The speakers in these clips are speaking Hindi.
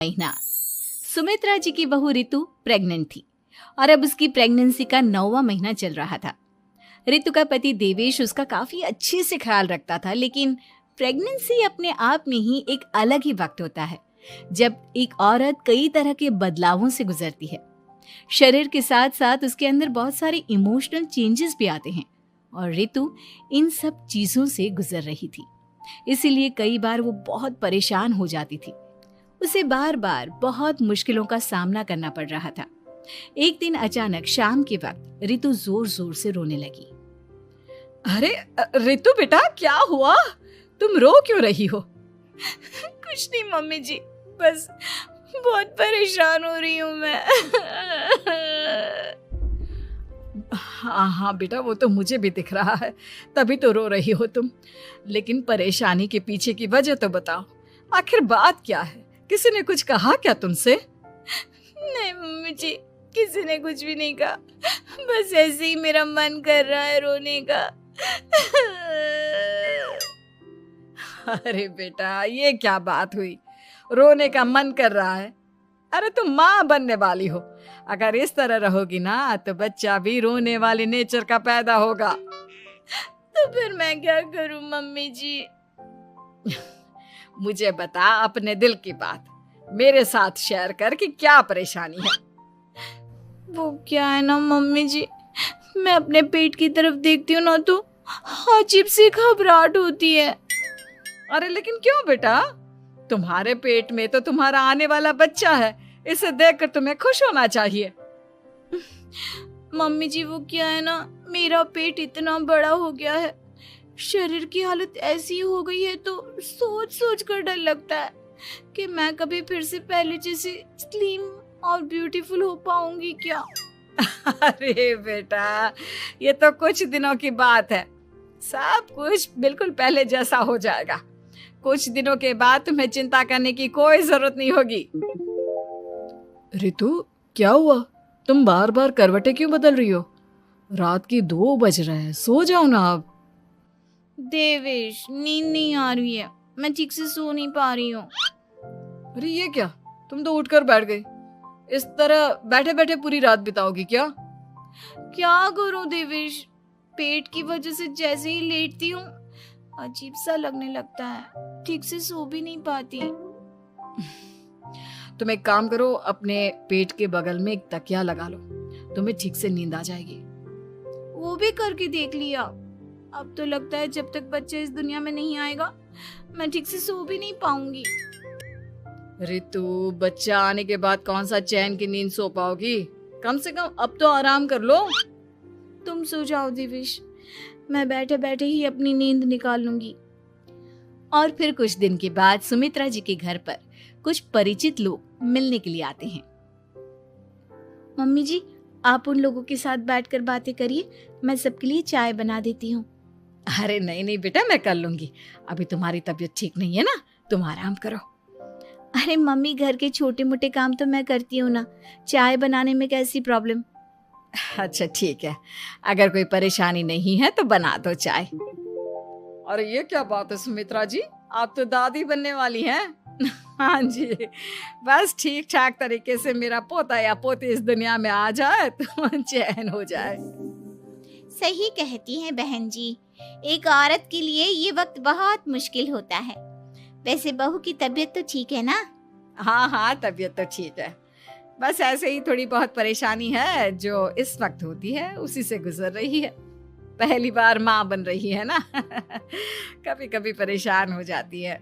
महीना। सुमित्रा जी की बहू रितु प्रेग्नेंट थी और अब उसकी प्रेगनेंसी का 9वां महीना चल रहा था। रितु का पति देवेश उसका काफी अच्छे से ख्याल रखता था, लेकिन प्रेगनेंसी अपने आप में ही एक अलग ही वक्त होता है जब एक औरत कई तरह के बदलावों से गुजरती है। शरीर के साथ साथ उसके अंदर बहुत सारे इमोशनल चेंजेस भी आते हैं और रितु इन सब चीजों से गुजर रही थी। इसीलिए कई बार वो बहुत परेशान हो जाती थी। उसे बार बार बहुत मुश्किलों का सामना करना पड़ रहा था। एक दिन अचानक शाम के वक्त रितु जोर जोर से रोने लगी। अरे रितु बेटा, क्या हुआ? तुम रो क्यों रही हो? कुछ नहीं मम्मी जी, बस बहुत परेशान हो रही हूँ मैं। हाँ बेटा, वो तो मुझे भी दिख रहा है, तभी तो रो रही हो तुम। लेकिन परेशानी के पीछे की वजह तो बताओ, आखिर बात क्या है? किसी ने कुछ कहा क्या तुमसे? नहीं मम्मी जी, किसी ने कुछ भी नहीं कहा, बस ऐसे ही मेरा मन कर रहा है रोने का। अरे बेटा, ये क्या बात हुई? रोने का मन कर रहा है? अरे तुम माँ बनने वाली हो, अगर इस तरह रहोगी ना तो बच्चा भी रोने वाले नेचर का पैदा होगा। तो फिर मैं क्या करूं मम्मी जी? मुझे बता अपने दिल की बात, मेरे साथ शेयर कर कि क्या परेशानी है। वो क्या है ना मम्मी जी, मैं अपने पेट की तरफ देखती हूँ ना तो अजीब सी घबराहट होती है। अरे लेकिन क्यों बेटा? तुम्हारे पेट में तो तुम्हारा आने वाला बच्चा है, इसे देखकर तुम्हें खुश होना चाहिए। मम्मी जी वो क्या है ना, मेरा पेट इतना बड़ा हो गया है, शरीर की हालत ऐसी हो गई है तो सोच सोच कर डर लगता है कि मैं कभी फिर से पहले जैसी स्लिम और ब्यूटीफुल हो पाऊंगी क्या। अरे बेटा, ये तो कुछ दिनों की बात है, सब कुछ बिल्कुल पहले जैसा हो जाएगा। कुछ दिनों के बाद तुम्हें चिंता करने की कोई जरूरत नहीं होगी। रितु, क्या हुआ? तुम बार बार करवटें क्यों बदल रही हो? रात की 2 बज रहे हैं, सो जाओ ना अब। देवेश, नींद नहीं आ रही है, मैं ठीक से सो नहीं पा रही हूँ। अरे ये क्या, तुम तो उठकर बैठ गई। इस तरह बैठे बैठे पूरी रात बिताओगी क्या? क्या करूं देवेश, पेट की वजह से जैसे ही लेटती हूँ अजीब सा लगने लगता है, ठीक से सो भी नहीं पाती। तुम एक काम करो, अपने पेट के बगल में एक तकिया लगा लो, तुम्हें ठीक से नींद आ जाएगी। वो भी करके देख लिया, अब तो लगता है जब तक बच्चा इस दुनिया में नहीं आएगा मैं ठीक से सो भी नहीं पाऊंगी। रितु, बच्चा आने के बाद कौन सा चैन की नींद सो पाओगी? कम से कम अब तो आराम कर लो। तुम सो जाओ देवेश, मैं बैठे बैठे ही अपनी नींद निकाल लूंगी। और फिर कुछ दिन के बाद सुमित्रा जी के घर पर कुछ परिचित लोग मिलने के लिए आते हैं। मम्मी जी, आप उन लोगों के साथ बैठकर बातें करिए, मैं सबके लिए चाय बना देती हूँ। अरे नहीं नहीं बेटा, मैं कर लूंगी, अभी तुम्हारी तबीयत ठीक नहीं है ना, तुम आराम करो। अरे मम्मी, घर के छोटे मोटे काम तो मैं करती हूँ ना, चाय बनाने में कैसी प्रॉब्लम? अच्छा ठीक है, अगर कोई परेशानी नहीं है तो बना दो चाय। अरे ये क्या बात है सुमित्रा जी, आप तो दादी बनने वाली हैं। हाँ जी, बस ठीक ठाक तरीके से मेरा पोता या पोती इस दुनिया में आ जाए तो चैन हो जाए। सही कहती हैं बहन जी, एक औरत के लिए ये वक्त बहुत मुश्किल होता है। वैसे बहू की तबीयत तो ठीक है ना? हाँ हाँ, तबीयत तो ठीक है, बस ऐसे ही थोड़ी बहुत परेशानी है जो इस वक्त होती है, उसी से गुजर रही है। पहली बार माँ बन रही है ना, कभी कभी परेशान हो जाती है।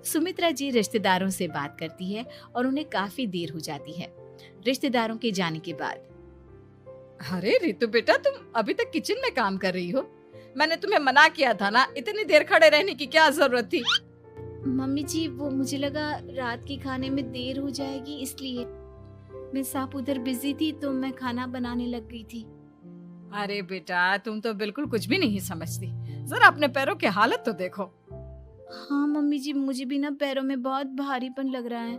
सुमित्रा जी रिश्तेदारों से बात करती है और उन्हें काफी देर हो जाती है। रिश्तेदारों के जाने के बाद, अरे रितु बेटा, तुम अभी तक किचन में काम कर रही हो? मैंने तुम्हें मना किया था ना, इतनी देर खड़े रहने की क्या जरूरत थी? मम्मी जी, वो मुझे लगा रात के खाने में देर हो जाएगी, इसलिए मैं साफ उधर बिजी थी तो मैं खाना बनाने लग गई थी। अरे बेटा, तुम तो बिल्कुल कुछ भी नहीं समझती, जरा अपने पैरों की हालत तो देखो। हाँ मम्मी जी, मुझे भी ना पैरों में बहुत भारीपन लग रहा है।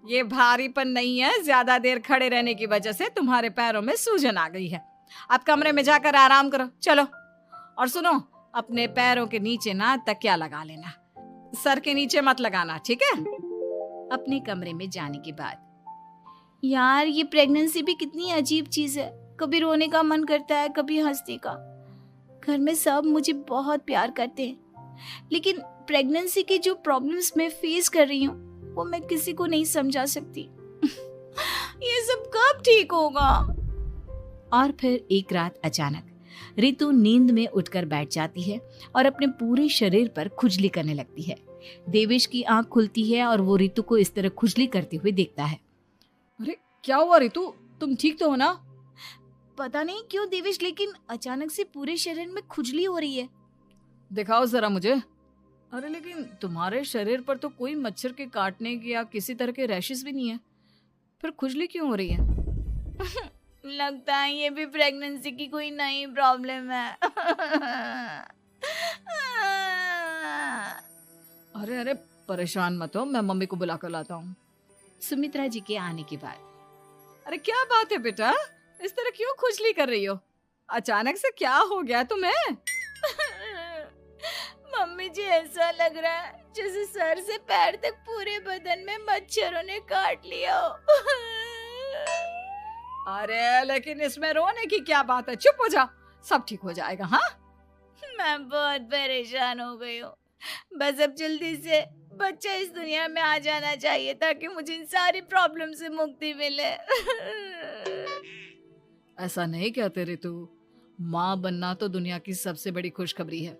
ये भारीपन नहीं है, ज्यादा देर खड़े रहने की वजह से तुम्हारे पैरों में सूजन आ गई है। अब कमरे में जाकर आराम करो, चलो। और सुनो, अपने पैरों के नीचे ना तकिया लगा लेना, सर के नीचे मत लगाना, ठीक है? अपने कमरे में जाने के बाद। यार ये प्रेगनेंसी भी कितनी अजीब चीज है, कभी रोने का मन करता है, कभी हंसने का। घर में सब मुझे बहुत प्यार करते हैं, लेकिन प्रेगनेंसी की जो प्रॉब्लम्स मैं फेस कर रही हूँ वो मैं किसी को नहीं समझा सकती। ये सब कब ठीक होगा? और फिर एक रात अचानक रितु नींद में उठकर बैठ जाती है और अपने पूरे शरीर पर खुजली करने लगती है। देवेश की आंख खुलती है और वो रितु को इस तरह खुजली करते हुए देखता है। अरे क्या हुआ रितु, तुम ठीक तो हो ना? पता नहीं क्यों देवेश, लेकिन अचानक से पूरे शरीर में खुजली हो रही है। दिखाओ जरा मुझे। अरे लेकिन तुम्हारे शरीर पर तो कोई मच्छर के काटने की या किसी तरह के रैशेस भी नहीं है, फिर खुजली क्यों हो रही है? लगता है ये भी प्रेगनेंसी की कोई नई प्रॉब्लम है। अरे अरे परेशान मत हो, मैं मम्मी को बुला कर लाता हूँ। सुमित्रा जी के आने के बाद। अरे क्या बात है बेटा, इस तरह क्यों खुजली कर रही हो? अचानक से क्या हो गया तुम्हें? मम्मी जी ऐसा लग रहा है जैसे सर से पैर तक पूरे बदन में मच्छरों ने काट लिया हो। अरे लेकिन इसमें रोने की क्या बात है, चुप हो जा, सब ठीक हो जाएगा। हाँ मैं बहुत परेशान हो गई हूँ, बस अब जल्दी से बच्चा इस दुनिया में आ जाना चाहिए ताकि मुझे इन सारी प्रॉब्लम से मुक्ति मिले। ऐसा नहीं कहते रितु, माँ बनना तो दुनिया की सबसे बड़ी खुशखबरी है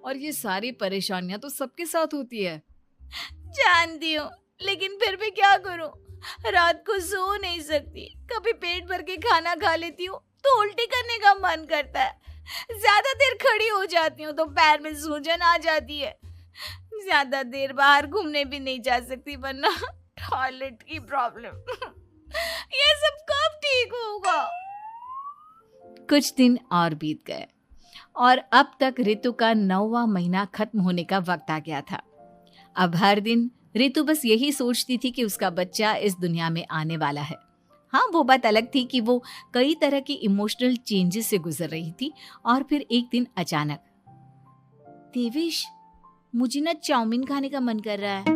और ये सारी परेशानियां तो सबके साथ होती है। जानती हूँ, लेकिन फिर भी क्या करूँ, रात को सो नहीं सकती। कभी पेट भर के खाना खा लेती हूँ तो उल्टी करने का मन करता है। ज्यादा देर खड़ी हो जाती हूँ तो पैर में सूजन आ जाती है। ज्यादा देर बाहर घूमने भी नहीं जा सकती वरना टॉयलेट की प्रॉब्लम। ये सब कब ठीक होगा? कुछ दिन और बीत गए और अब तक रितु का 9वां महीना खत्म होने का वक्त आ गया था। अब हर दिन रितु बस यही सोचती थी कि उसका बच्चा इस दुनिया में आने वाला है। हाँ, वो बात अलग थी कि वो कई तरह की इमोशनल चेंजेस से गुजर रही थी और फिर एक दिन अचानक, देवेश मुझे ना चाउमीन खाने का मन कर रहा है।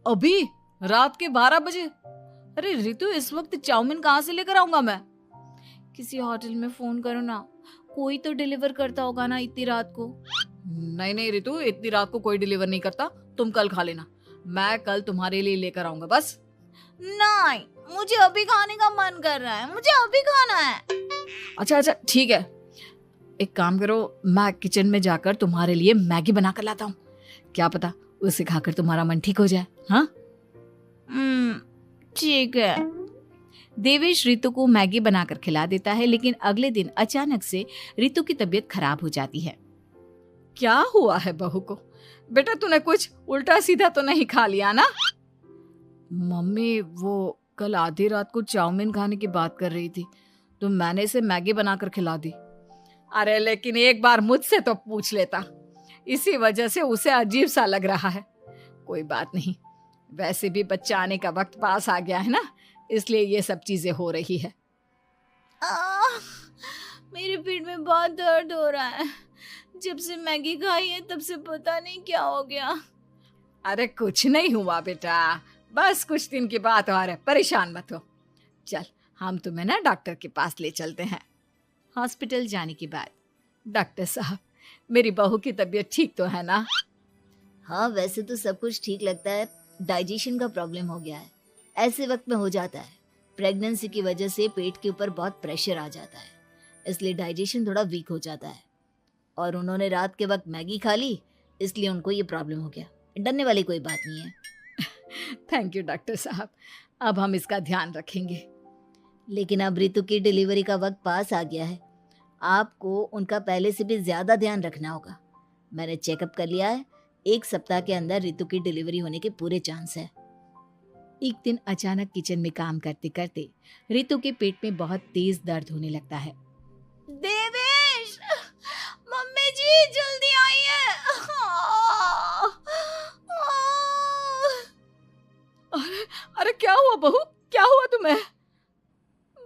अभी रात के 12 बजे? अरे रितु, इस वक्त चाउमीन कहाँ से लेकर आऊंगा मैं? किसी होटल में फोन करो ना, कोई तो डिलीवर करता होगा ना इतनी रात को। नहीं नहीं रितु, इतनी रात को कोई डिलीवर नहीं करता, तुम कल खा लेना, मैं कल तुम्हारे लिए लेकर आऊंगा। बस नहीं, मुझे अभी खाने का मन कर रहा है, मुझे अभी खाना है। अच्छा ठीक है, एक काम करो, मैं किचन में जाकर तुम्हारे लिए मैगी बना कर लाता हूँ, क्या पता उसे खाकर तुम्हारा मन ठीक हो जाए। हाँ ठीक है। देवेश रितु को मैगी बनाकर खिला देता है, लेकिन अगले दिन अचानक से रितु की तबीयत खराब हो जाती है। क्या हुआ है बहू को? बेटा तूने कुछ उल्टा सीधा तो नहीं खा लिया ना? मम्मी वो कल आधी रात को चाउमीन खाने की बात कर रही थी तो मैंने इसे मैगी बनाकर खिला दी। अरे लेकिन एक बार मुझसे तो पूछ लेता, इसी वजह से उसे अजीब सा लग रहा है। कोई बात नहीं, वैसे भी बच्चा आने का वक्त पास आ गया है ना, इसलिए ये सब चीजें हो रही है। मेरे पेट में बहुत दर्द हो रहा है, जब से मैगी खाई है तब से पता नहीं क्या हो गया। अरे कुछ नहीं हुआ बेटा, बस कुछ दिन की बात और है, परेशान मत हो। चल हम तुम्हें ना डॉक्टर के पास ले चलते हैं। हॉस्पिटल जाने के बाद, डॉक्टर साहब, मेरी बहू की तबीयत ठीक तो है ना? हाँ, वैसे तो सब कुछ ठीक लगता है, डाइजेशन का प्रॉब्लम हो गया है, ऐसे वक्त में हो जाता है। प्रेगनेंसी की वजह से पेट के ऊपर बहुत प्रेशर आ जाता है, इसलिए डाइजेशन थोड़ा वीक हो जाता है। और उन्होंने रात के वक्त मैगी खा ली, इसलिए उनको ये प्रॉब्लम हो गया। डरने वाली कोई बात नहीं है। थैंक यू डॉक्टर साहब, अब हम इसका ध्यान रखेंगे। लेकिन अब रितु की डिलीवरी का वक्त पास आ गया है, आपको उनका पहले से भी ज़्यादा ध्यान रखना होगा। मैंने चेकअप कर लिया है, 1 सप्ताह के अंदर रितु की डिलीवरी होने के पूरे चांस है। एक दिन अचानक किचन में काम करते करते रितु के पेट में बहुत तेज दर्द होने लगता है। देवेश, मम्मी जी जल्दी आइए। अरे क्या हुआ बहू, क्या हुआ तुम्हें?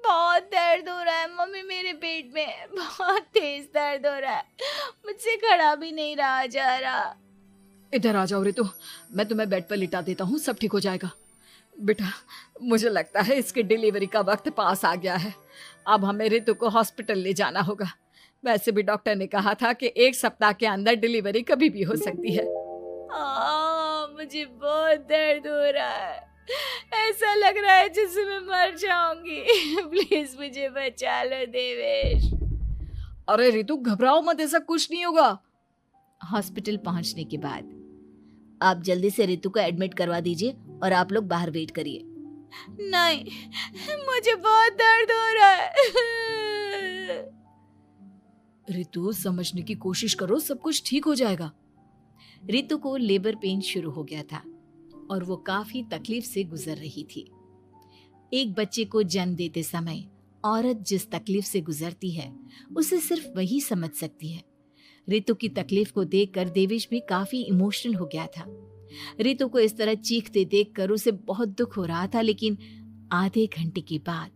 बहुत दर्द हो रहा है मम्मी, मेरे पेट में बहुत तेज दर्द हो रहा है, मुझसे खड़ा भी नहीं रहा जा रहा। इधर आ जाओ रितु, मैं तुम्हें बेड पर लिटा देता हूँ, सब ठीक हो जाएगा। बेटा, मुझे लगता है इसकी डिलीवरी का वक्त पास आ गया है। अब हमें रितु को हॉस्पिटल ले जाना होगा। वैसे भी डॉक्टर ने कहा था कि 1 सप्ताह के अंदर डिलीवरी कभी भी हो सकती है। मुझे बहुत दर्द हो रहा है, ऐसा लग रहा है जैसे मैं मर जाऊंगी। प्लीज मुझे बचा लो देवेश। अरे रितु, घबराओ मत, ऐसा कुछ नहीं होगा। हॉस्पिटल पहुंचने के बाद आप जल्दी से रितु को एडमिट करवा दीजिए और आप लोग बाहर वेट करिए। नहीं, मुझे बहुत दर्द हो रहा है। रितु, समझने की कोशिश करो, सब कुछ ठीक हो जाएगा। रितु को लेबर पेन शुरू हो गया था और वो काफी तकलीफ से गुजर रही थी। एक बच्चे को जन्म देते समय औरत जिस तकलीफ से गुजरती है उसे सिर्फ वही समझ सकती है। रितु की तकलीफ को देखकर देवेश भी काफी इमोशनल हो गया था। रितु को इस तरह चीखते देखकर उसे बहुत दुख हो रहा था, लेकिन आधे घंटे के बाद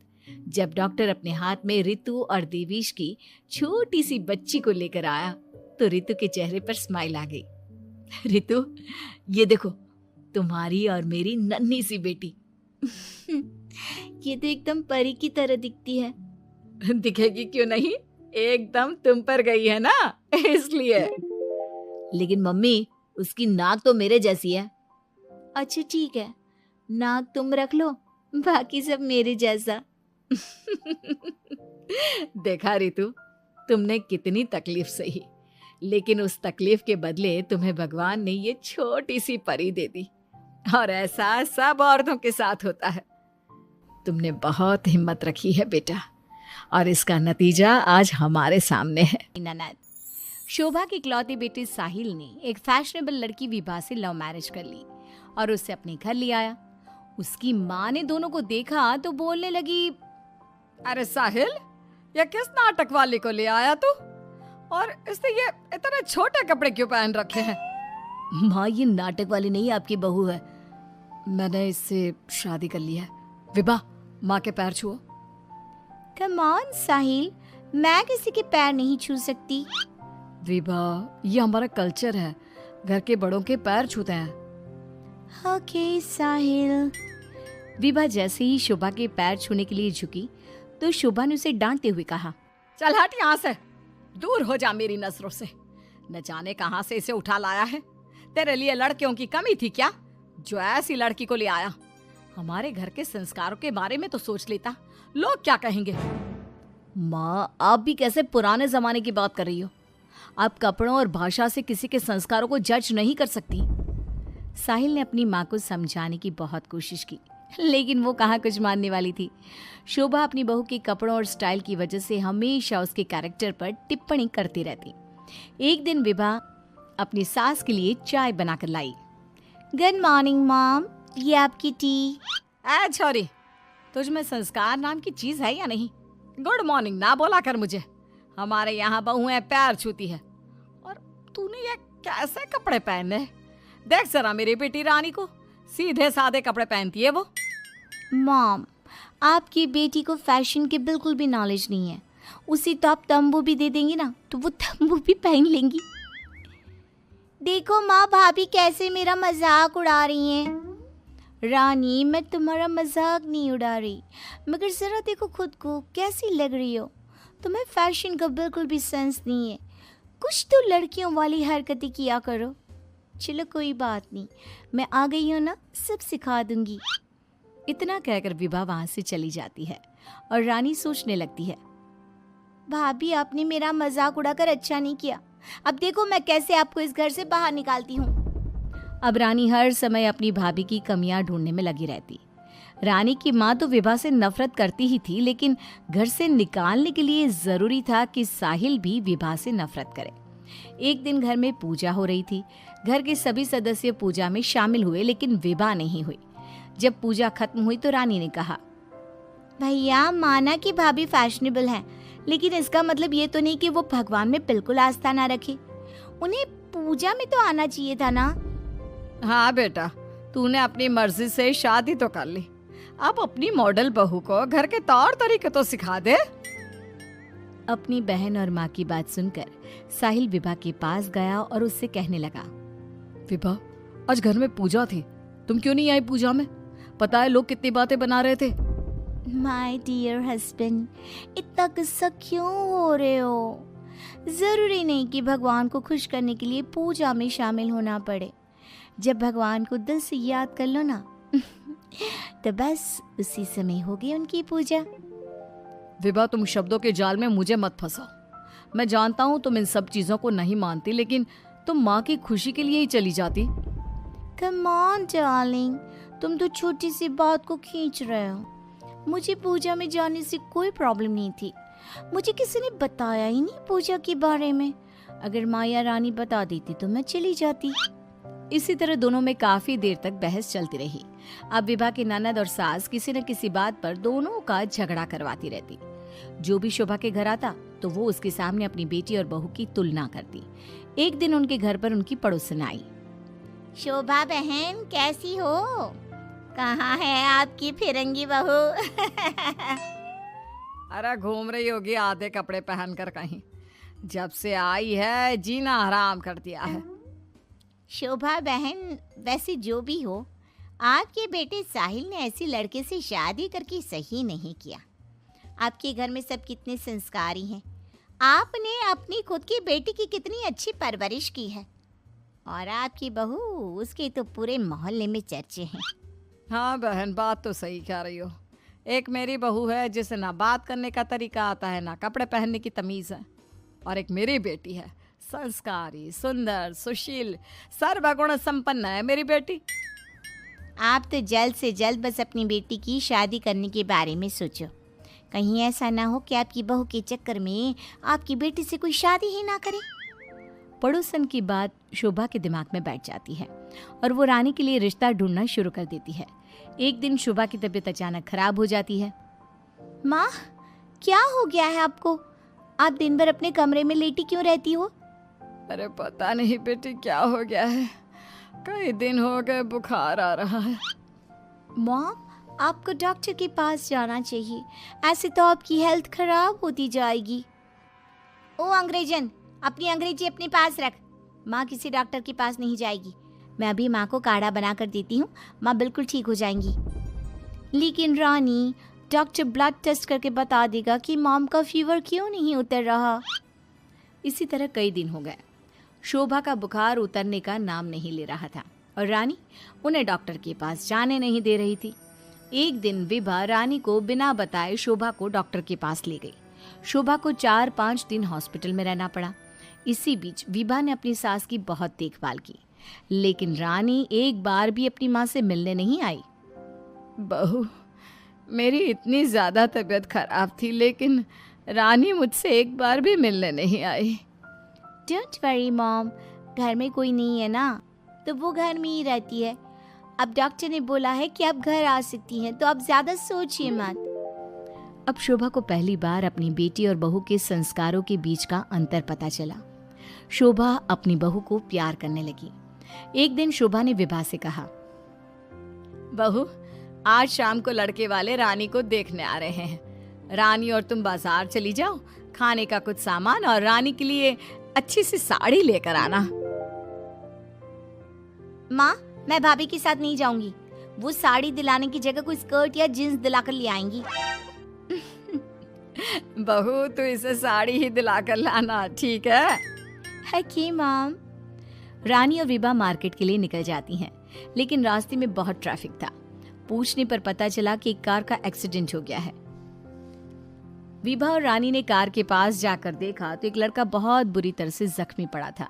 जब डॉक्टर अपने हाथ में रितु और देवेश की छोटी सी बच्ची को लेकर आया तो रितु के चेहरे पर स्माइल आ गई। रितु, ये देखो, तुम्हारी और मेरी नन्ही सी बेटी। ये तो एकदम परी की तरह दिखती है। दिखेगी क्यों नहीं, एकदम तुम पर गई है ना, इसलिए। लेकिन मम्मी, उसकी नाक तो मेरे जैसी है। अच्छा ठीक है, नाक तुम रख लो, बाकी सब मेरे जैसा। देखा रितु, तुमने कितनी तकलीफ सही, लेकिन उस तकलीफ के बदले तुम्हें भगवान ने ये छोटी सी परी दे दी। और ऐसा सब औरतों के साथ होता है। तुमने बहुत हिम्मत रखी है बेटा, और इसका नतीजा आज हमारे सामने है। ननद शोभा के इकलौते बेटे साहिल ने एक फैशनेबल लड़की विभा से लव मैरिज कर ली और उसे अपने घर ले आया। उसकी माँ ने दोनों को देखा तो बोलने लगी, अरे साहिल, ये किस नाटक वाले को ले आया तू? और इसने ये इतने छोटे कपड़े क्यों पहन रखे हैं? माँ, ये नाटक वाली नहीं, आपकी बहू है। मैंने इससे शादी कर ली है। विभा, माँ के पैर छुओ। कम ऑन साहिल, मैं किसी के पैर नहीं छू सकती। विभा, ये हमारा कल्चर है, घर के बड़ों के पैर छूते हैं। ओके साहिल। विभा जैसे ही शोभा के पैर छूने के लिए झुकी तो शोभा ने उसे डांटते हुए कहा, चल हट यहाँ से, दूर हो जा मेरी नजरों से। न जाने कहाँ से इसे उठा लाया है। तेरे लिए लड़कियों की कमी थी क्या, जो ऐसी लड़की को ले आया? हमारे घर के संस्कारों के बारे में तो सोच लेता, लोग क्या कहेंगे? माँ, आप भी कैसे पुराने जमाने की बात कर रही हो? आप कपड़ों और भाषा से किसी के संस्कारों को जज नहीं कर सकती। साहिल ने अपनी माँ को समझाने की बहुत कोशिश की, लेकिन वो कहाँ कुछ मानने वाली थी। शोभा अपनी बहू के कपड़ों और स्टाइल की वजह से हमेशा उसके कैरेक्टर पर टिप्पणी करती रहती। एक दिन विभा अपनी सास के लिए चाय बनाकर लाई। गुड मॉर्निंग मॉम, ये आपकी टी। ऐ छोरी, तुझ में संस्कार नाम की चीज है या नहीं? गुड मॉर्निंग ना बोला कर मुझे। हमारे यहाँ बहुएं पैर छूती है, और तूने ये कैसे कपड़े पहने? देख जरा मेरी बेटी रानी को, सीधे सादे कपड़े पहनती है वो। मॉम, आपकी बेटी को फैशन की बिल्कुल भी नॉलेज नहीं है। उसी तो आप तंबू भी दे देंगी ना, तो वो तंबू भी पहन लेंगी। देखो माँ, भाभी कैसे मेरा मजाक उड़ा रही हैं। रानी, मैं तुम्हारा मजाक नहीं उड़ा रही, मगर जरा देखो खुद को, कैसी लग रही हो। तुम्हें फैशन का बिल्कुल भी सेंस नहीं है। कुछ तो लड़कियों वाली हरकतें किया करो। चलो कोई बात नहीं, मैं आ गई हूँ ना, सब सिखा दूंगी। इतना कहकर विभा वहां से चली जाती है और रानी सोचने लगती है, भाभी आपने मेरा मजाक उड़ाकर अच्छा नहीं किया। अब देखो मैं कैसे आपको इस घर से बाहर निकालती हूँ। अब रानी हर समय अपनी भाभी की कमियां ढूंढने में लगी रहती। रानी की माँ तो विभा से नफरत करती ही थी, लेकिन घर से निकालने के लिए जरूरी था कि साहिल भी विभा से नफरत करे। एक दिन घर में पूजा हो रही थी। घर के सभी सदस्य पूजा में शामिल हुए, लेकिन विभा नहीं हुई। जब पूजा खत्म हुई तो रानी ने कहा, भैया माना कि भाभी फैशनेबल है, लेकिन इसका मतलब ये तो नहीं कि वो भगवान में बिल्कुल आस्था ना रखे। उन्हें पूजा में तो आना चाहिए था ना। हाँ बेटा, तूने अपनी मर्जी से शादी तो कर ली, अब अपनी मॉडल बहू को घर के तौर तरीके तो सिखा दे। अपनी बहन और माँ की बात सुनकर साहिल विभा के पास गया और उससे कहने लगा, विभा, आज घर में पूजा थी, तुम क्यों नहीं आई पूजा में? पता है लोग कितनी बातें बना रहे थे। माय डियर हस्बैंड, इतना गुस्सा क्यों हो रहे हो? जरूरी नहीं कि भगवान को खुश करने के लिए पूजा में शामिल होना पड़े। जब भगवान को दिल से याद कर लो ना तो बस उसी समय होगी उनकी पूजा। विभा, तुम शब्दों के जाल में मुझे मत फंसाओ। मैं जानता हूँ तुम इन सब चीजों को नहीं मानती, लेकिन तुम माँ की खुशी के लिए ही चली जाती। कम ऑन डार्लिंग, तुम तो छोटी सी बात को खींच रहे हो। मुझे पूजा में जाने से कोई प्रॉब्लम नहीं थी। मुझे किसी ने बताया ही नहीं पूजा के बारे में। अगर माया रानी बता देती तो मैं चली जाती। इसी तरह दोनों में काफी देर तक बहस चलती रही। अब विभा की ननद और सास किसी न किसी बात पर दोनों का झगड़ा करवाती रहती। जो भी शोभा के घर आता तो वो उसके सामने अपनी बेटी और बहू की तुलना करती। एक दिन उनके घर पर उनकी पड़ोसन आई। शोभा बहन, कैसी हो? कहाँ है आपकी फिरंगी बहू? अरे घूम रही होगी आधे कपड़े पहनकर कहीं। जब से आई है जीना हराम कर दिया है। शोभा बहन, वैसे जो भी हो, आपके बेटे साहिल ने ऐसे लड़के से शादी करके सही नहीं किया। आपके घर में सब कितने संस्कारी हैं। आपने अपनी खुद की बेटी की कितनी अच्छी परवरिश की है। और आपकी बहू, उसके तो पूरे मोहल्ले में चर्चे हैं। हाँ बहन, बात तो सही कह रही हो। एक मेरी बहू है जिसे ना बात करने का तरीका आता है, ना कपड़े पहनने की तमीज़ है। और एक मेरी बेटी है, संस्कारी, सुंदर, सुशील, सर्वगुण संपन्न है मेरी बेटी। आप तो जल्द से जल्द बस अपनी बेटी की शादी करने के बारे में सोचो। कहीं ऐसा ना हो कि आपकी बहू के चक्कर में आपकी बेटी से कोई शादी ही ना करे। पड़ोसन की बात शोभा के दिमाग में बैठ जाती है और वो रानी के लिए रिश्ता ढूंढना शुरू कर देती है। एक दिन शोभा की तबीयत अचानक खराब हो जाती है। माँ, क्या हो गया है आपको? आप दिन भर अपने कमरे में लेटी क्यों रहती हो? अरे पता नहीं बेटी क्या हो गया है, कई दिन हो गए बुखार आ रहा है। मॉम, आपको डॉक्टर के पास जाना चाहिए। ऐसे तो आपकी हेल्थ खराब होती जाएगी। ओ अंग्रेजन, अपनी अंग्रेजी अपने पास रख। माँ किसी डॉक्टर के पास नहीं जाएगी। मैं अभी माँ को काढ़ा बना कर देती हूँ, माँ बिल्कुल ठीक हो जाएंगी। लेकिन रानी, डॉक्टर ब्लड टेस्ट करके बता देगा कि मॉम का फीवर क्यों नहीं उतर रहा। इसी तरह कई दिन हो गए। शोभा का बुखार उतरने का नाम नहीं ले रहा था और रानी उन्हें डॉक्टर के पास जाने नहीं दे रही थी। एक दिन विभा रानी को बिना बताए शोभा को डॉक्टर के पास ले गई। शोभा को 4-5 दिन हॉस्पिटल में रहना पड़ा। इसी बीच विभा ने अपनी सास की बहुत देखभाल की, लेकिन रानी एक बार भी अपनी माँ से मिलने नहीं आई। बहू, मेरी इतनी ज़्यादा तबीयत खराब थी, लेकिन रानी मुझसे एक बार भी मिलने नहीं आई। डोंट वरी मॉम, घर में कोई नहीं है ना, तो वो घर में ही रहती है। अब डॉक्टर ने बोला है कि आप घर आ सकती हैं, तो आप ज़्यादा सोचिए मत। अब शोभा को पहली बार अपनी बेटी और बहू के संस्कारों के बीच का अंतर पता चला। शोभा अपनी बहू को प्यार करने लगी। एक दिन शोभा ने विभा से कहा, बहू, आज शाम को लड़के वाले रानी को देखने आ रहे हैं। रानी और तुम बाजार चली जाओ, खाने का कुछ सामान और रानी के लिए अच्छी सी साड़ी लेकर आना। माँ, मैं भाभी के साथ नहीं जाऊंगी। वो साड़ी दिलाने की जगह कोई स्कर्ट या जींस दिलाकर ले आएंगी। बहू, तू इसे साड़ी ही दिलाकर लाना, ठीक है? Okay mom. रानी और विभा मार्केट के लिए निकल जाती हैं, लेकिन रास्ते में बहुत ट्रैफिक था। पूछने पर पता चला कि एक कार का एक्सीडेंट हो गया है। विभा और रानी ने कार के पास जाकर देखा तो एक लड़का बहुत बुरी तरह से जख्मी पड़ा था।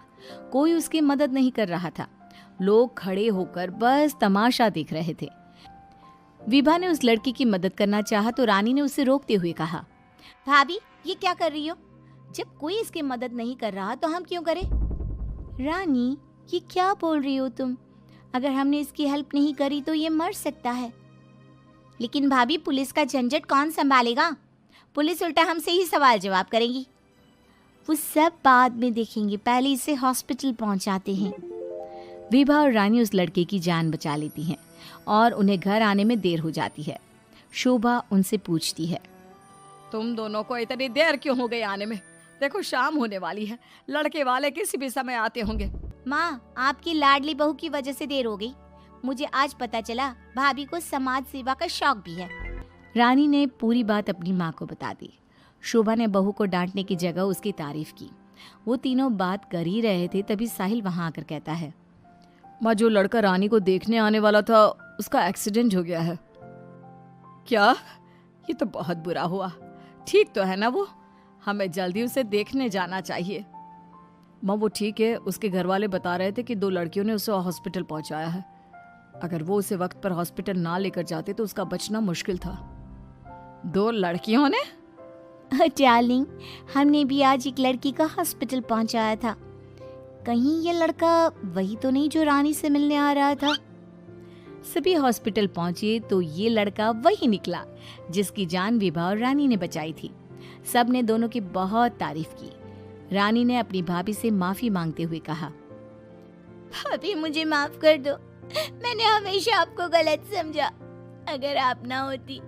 कोई उसकी मदद नहीं कर रहा था। लोग खड़े होकर बस तमाशा देख रहे थे। विभा ने उस लड़की की मदद करना चाहा तो रानी ने उसे रोकते हुए कहा, भाभी, ये क्या कर रही हो? जब कोई इसकी मदद नहीं कर रहा तो हम क्यों करें? रानी, ये क्या बोल रही हो तुम? अगर हमने इसकी हेल्प नहीं करी तो ये मर सकता है। लेकिन भाभी, पुलिस का झंझट कौन संभालेगा? पुलिस उल्टा हमसे ही सवाल जवाब करेगी। वो सब बाद में देखेंगे, पहले इसे हॉस्पिटल पहुंचाते हैं। विभा और रानी उस लड़के की जान बचा लेती हैं और उन्हें घर आने में देर हो जाती है। शोभा उनसे पूछती है, तुम दोनों को इतनी देर क्यों हो गई आने में? देखो शाम होने वाली है, लड़के वाले किसी भी समय आते होंगे। माँ, आपकी लाडली बहू की वजह से देर हो गई। मुझे आज पता चला भाभी को समाज सेवा का शौक भी है। रानी ने पूरी बात अपनी माँ को बता दी। शोभा ने बहू को डांटने की जगह उसकी तारीफ की। वो तीनों बात कर ही रहे थे तभी साहिल वहां आकर कहता है, माँ, जो लड़का रानी को देखने आने वाला था उसका एक्सीडेंट हो गया है। क्या? ये तो बहुत बुरा हुआ। ठीक तो है ना वो? हमें जल्दी उसे देखने जाना चाहिए। माँ, वो ठीक है। उसके घर वाले बता रहे थे कि 2 लड़कियों ने उसे हॉस्पिटल पहुंचाया है। अगर वो उसे वक्त पर हॉस्पिटल ना लेकर जाते तो उसका बचना मुश्किल था। 2 लड़कियों ने? डार्लिंग, हमने भी आज एक लड़की का हॉस्पिटल पहुंचाया था। कहीं ये लड़का वही तो नहीं जो रानी से मिलने आ रहा था। सभी हॉस्पिटल पहुंचे तो ये लड़का वही निकला जिसकी जान विभा और रानी ने बचाई थी। सब ने दोनों की बहुत तारीफ की। रानी ने अपनी भाभी से माफी मांगते हुए कहा, भाभी मुझे माफ कर दो, मैंने हमेशा आपको गलत समझा। अगर आप ना होती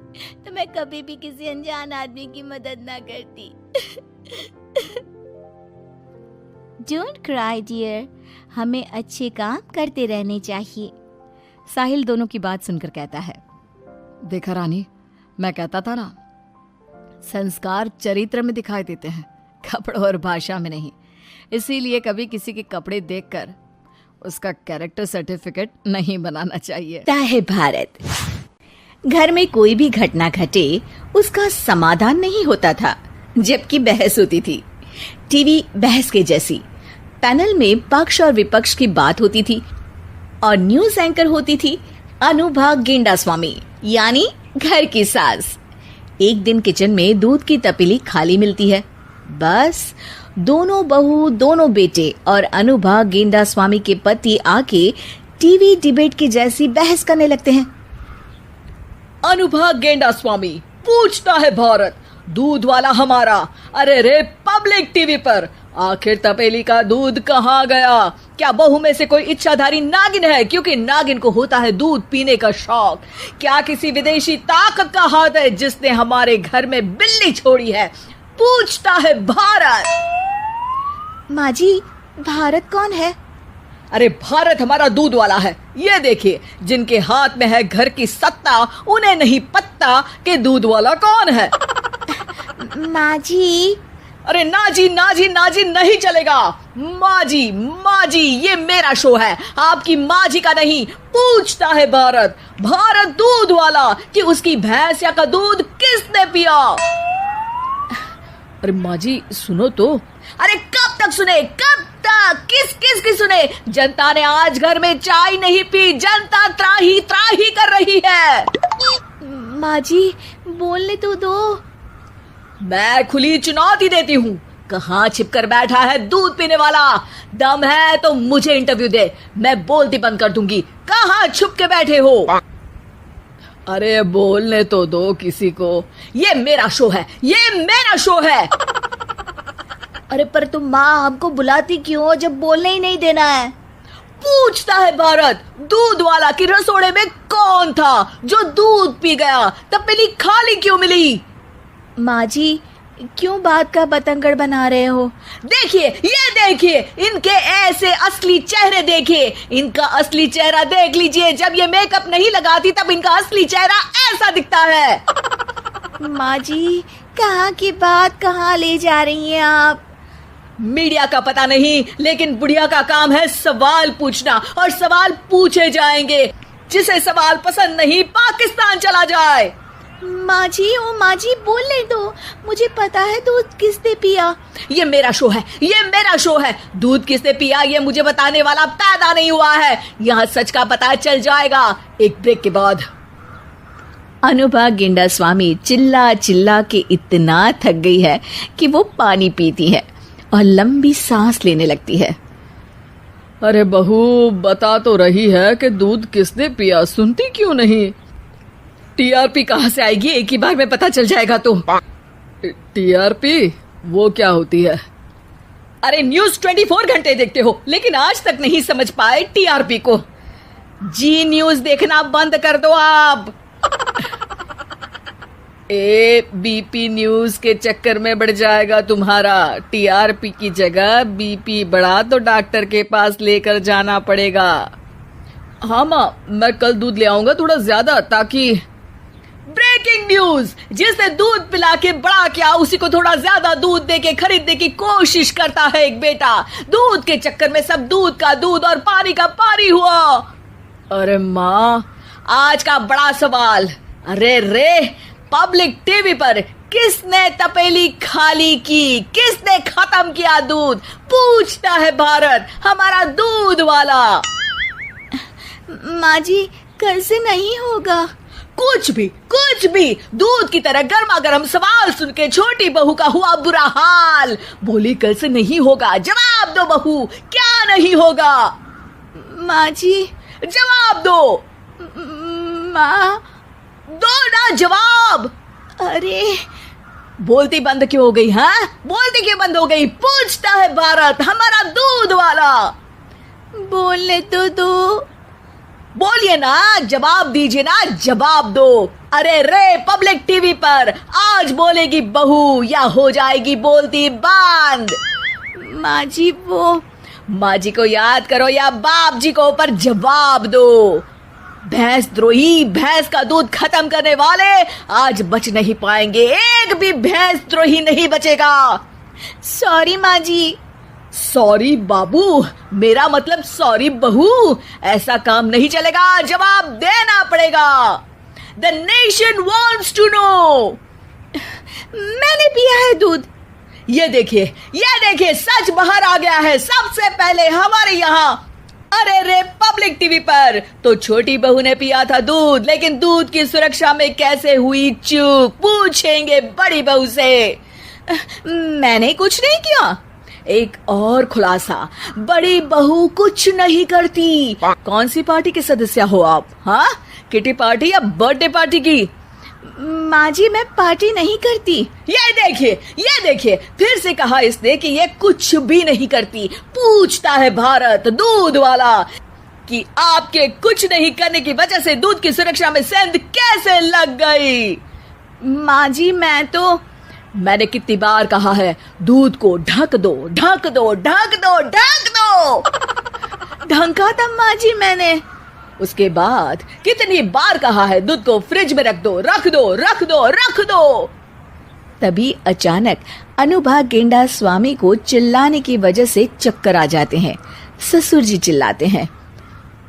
तो मैं कभी भी किसी अनजान आदमी की मदद ना करती। डोंट क्राई डियर, हमें अच्छे काम करते रहने चाहिए। साहिल दोनों की बात सुनकर कहता है, देखा रानी, मैं कहता था ना, संस्कार चरित्र में दिखाई देते हैं, कपड़ों और भाषा में नहीं। इसीलिए कभी किसी के कपड़े देखकर उसका कैरेक्टर सर्टिफिकेट नहीं बनाना चाहिए। है भारत, घर में कोई भी घटना घटे उसका समाधान नहीं होता था, जबकि बहस होती थी। टीवी बहस के जैसी, पैनल में पक्ष और विपक्ष की बात होती थी और न्यूज एंकर होती थी अनुभा गेंडास्वामी, यानी घर की सास। एक दिन किचन में दूध की तपेली खाली मिलती है। बस दोनों बहू, दोनों बेटे और अनुभा गेंडास्वामी के पति आके टीवी डिबेट की जैसी बहस करने लगते हैं। अनुभा गेंडास्वामी पूछता है भारत, दूध वाला हमारा। अरे रे, पब्लिक टीवी पर आखिर तपेली का दूध कहाँ गया? क्या बहू में से कोई इच्छाधारी नागिन है? क्योंकि नागिन को होता है दूध पीने का शौक। क्या किसी विदेशी ताकत का हाथ है जिसने हमारे घर में बिल्ली छोड़ी है? पूछता है भारत। माँ जी, भारत कौन है? अरे भारत हमारा दूध वाला है। ये देखिए, जिनके हाथ में है घर की सत्ता, उन्हें नहीं पता कि दूध वाला कौन है। माँ जी। अरे नाजी नाजी नाजी नहीं चलेगा। माँ जी, ये मेरा शो है, आपकी माँ जी का नहीं। पूछता है भारत, भारत दूध वाला, कि उसकी भैंस या का दूध किसने पिया? अरे माँ जी सुनो तो। अरे कब तक सुने, कब तक? किस की सुने? जनता ने आज घर में चाय नहीं पी, जनता त्राही त्राही कर रही है। माँ जी बोलने तो दो। मैं खुली चुनौती देती हूँ, कहाँ छिपकर बैठा है दूध पीने वाला? दम है तो मुझे इंटरव्यू दे, मैं बोलती बंद कर दूंगी। कहाँ छुप के बैठे हो? अरे बोलने तो दो किसी को, ये मेरा शो है, ये मेरा शो है। अरे पर तुम माँ हमको बुलाती क्यों जब बोलने ही नहीं देना है? पूछता है भारत, दूध वाला की रसोड़े में कौन था जो दूध पी गया? तपेली खाली क्यों मिली? माँ जी क्यों बात का बतंगड़ बना रहे हो? देखिए, ये देखिए, इनके ऐसे असली चेहरे देखिए, इनका असली चेहरा देख लीजिए। जब ये मेकअप नहीं लगाती तब इनका असली चेहरा ऐसा दिखता है। माँ जी कहाँ की बात कहाँ ले जा रही हैं आप? मीडिया का पता नहीं, लेकिन बुढ़िया का काम है सवाल पूछना, और सवाल पूछे जाएंगे। जिसे सवाल पसंद नहीं, पाकिस्तान चला जाए। माँ जी, ओ माँ जी बोलने दो, मुझे पता है दूध किसने पिया। ये मेरा शो है, ये मेरा शो है। दूध किसने पिया ये मुझे बताने वाला पैदा नहीं हुआ है। यहाँ सच का पता चल जाएगा एक ब्रेक के बाद। अनुभा गेंडास्वामी चिल्ला चिल्ला के इतना थक गई है कि वो पानी पीती है और लंबी सांस लेने लगती है। अरे बहू, बता तो रही है कि दूध किसने पिया, सुनती क्यों नहीं? टीआरपी कहाँ से आएगी? एक ही बार में पता चल जाएगा तो। टीआरपी वो क्या होती है? अरे न्यूज 24 घंटे देखते हो, लेकिन आज तक नहीं समझ पाए टीआरपी को। जी न्यूज देखना बंद कर दो आप। बीपी न्यूज के चक्कर में बढ़ जाएगा तुम्हारा। टीआरपी की जगह बीपी बढ़ा तो डॉक्टर के पास लेकर जाना पड़ेगा। हाँ माँ, मैं कल दूध ले आऊंगा थोड़ा ज्यादा, ताकि ब्रेकिंग न्यूज, जिसने दूध पिला के बड़ा किया उसी को थोड़ा ज्यादा दूध दे के खरीदने की कोशिश करता है एक बेटा। दूध के चक्कर में सब दूध का दूध और पानी का पानी हुआ। अरे माँ, आज का बड़ा सवाल, अरे रे, पब्लिक टीवी पर किसने तपेली खाली की, किसने खत्म किया दूध, पूछता है भारत, हमारा दूध वाला। माँ जी, कल से नहीं होगा। कुछ भी दूध की तरह गर्मा गर्म सवाल सुन के छोटी बहू का हुआ बुरा हाल। बोली कल से नहीं होगा। जवाब दो बहू, क्या नहीं होगा? माँ जी, जवाब दो। माँ, दो ना जवाब। अरे बोलती बंद क्यों हो गई? हाँ, बोलती क्यों बंद हो गई? पूछता है भारत, हमारा दूध वाला। बोलने तो दो। बोलिए ना, जवाब दीजिए ना, जवाब दो। अरे रे, पब्लिक टीवी पर आज बोलेगी बहू या हो जाएगी बोलती बंद? माँ जी, वो माँ जी को याद करो या बाप जी को, पर जवाब दो। भैंस द्रोही, भैंस का दूध खत्म करने वाले आज बच नहीं पाएंगे। एक भी भैंस द्रोही नहीं बचेगा। सॉरी माँ जी। सॉरी बाबू, मेरा मतलब सॉरी बहू। ऐसा काम नहीं चलेगा, जवाब देना पड़ेगा। The nation wants to know. मैंने पिया है दूध। ये देखिए, सच बाहर आ गया है सबसे पहले हमारे यहाँ। अरे रे, पब्लिक टीवी पर तो छोटी बहू ने पिया था दूध, लेकिन दूध की सुरक्षा में कैसे हुई चूक, पूछेंगे बड़ी बहू से। मैंने कुछ नहीं किया। एक और खुलासा, बड़ी बहू कुछ नहीं करती। कौन सी पार्टी के सदस्य हो आप? हाँ, किटी पार्टी या बर्थडे पार्टी की? माँ जी, मैं पार्टी नहीं करती। ये देखिए, फिर से कहा इसने कि ये कुछ भी नहीं करती। पूछता है भारत, दूध वाला, कि आपके कुछ नहीं करने की वजह से दूध की सुरक्षा में सेंध कैसे लग गई? माँ जी, मैंने कितनी बार कहा है, दूध को ढक दो। ढंका था माँ जी मैंने। उसके बाद कितनी बार कहा है, दूध को फ्रिज में रख दो। तभी अचानक अनुभा गेंडा स्वामी को चिल्लाने की वजह से चक्कर आ जाते हैं। ससुर जी चिल्लाते हैं,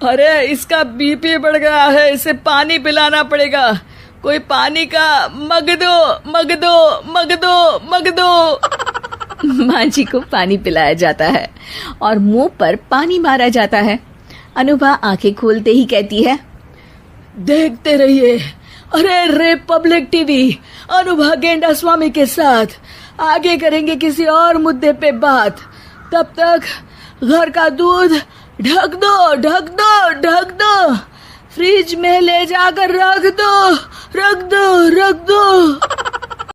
अरे इसका बीपी बढ़ गया है, इसे पानी पिलाना पड़ेगा। कोई पानी का मग दो। माँ जी को पानी पिलाया जाता है और मुंह पर पानी मारा जाता है। अनुभा आंखें खोलते ही कहती है, देखते रहिए। अरे रे, पब्लिक टीवी अनुभा गेंडा स्वामी के साथ आगे करेंगे किसी और मुद्दे पे बात। तब तक घर का दूध ढक दो, फ्रिज में ले जाकर रख दो।